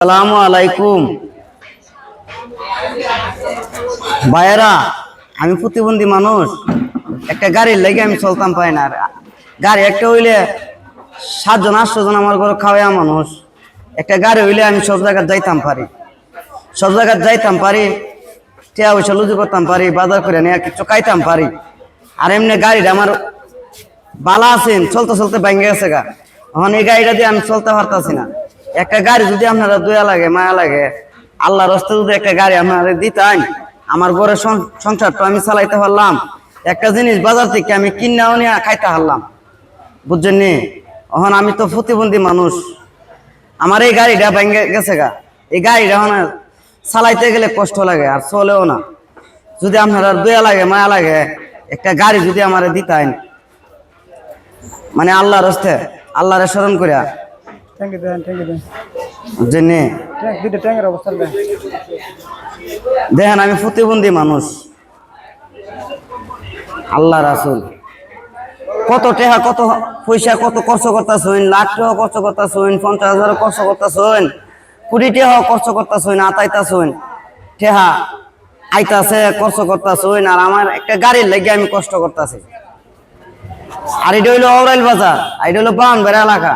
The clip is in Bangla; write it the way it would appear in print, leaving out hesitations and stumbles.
আসসালামু আলাইকুম ভাইয়েরা, আমি প্রতিবন্ধী মানুষ। একটা গাড়ির লেগে আমি চলতাম পাই না। গাড়ি একটা হইলে 7 জন 8 জন আমার ঘরে খাওয়া মানুষ। একটা গাড়ি হইলে আমি সব জায়গায় যাইতাম পারি, টিয়া পয়সা লুজু করতাম পারি, বাজার করে নিয়ে কিছু খাইতাম পারি। আর এমনি গাড়িটা আমার বালা আছেন, চলতে চলতে ভেঙে গেছে গা। এখন এই গাড়িটা দিয়ে আমি চলতে পারতাছি না। একটা গাড়ি যদি আপনারা দয়া লাগে, মায়া লাগে, আল্লাহর রাস্তায় যদি একটা গাড়ি আপনারা দিতেন, আমার ঘরের সংসারটা আমি চালাইতে পারলাম। একটা জিনিস বাজার থেকে আমি কিনাও নিয়ে খাইতে পারলাম, বুঝছেন নি? এখন আমি তো প্রতিবন্ধী মানুষ, আমার এই গাড়িটা ভেঙে গেছে গা। এই গাড়িটা এখন চালাইতে গেলে কষ্ট লাগে, আর চলেও না। যদি আপনারা দয়া লাগে, মায়া লাগে, একটা গাড়ি যদি আমার দিতেন, মানে আল্লাহর রাস্তায় আল্লাহরে স্মরণ করিয়া, দেখেন আমি প্রতিবন্ধী মানুষ। আল্লাহ রাসূল কত টাকা, কত পয়সা, কত খরচ করতেছেন, লাখ টাকা খরচ করতেছেন, 50,000 খরচ করতেছেন, কোটি টাকা খরচ করতেছেন, আতাইতেছেন টাকা আইতাছে, খরচ করতেছেন। আর আমার একটা গাড়ির লেগে আমি কষ্ট করতেছি। আর এটা হইলো অরাইল বাজার, এটা হইলো বাউনবাড়ি এলাকা।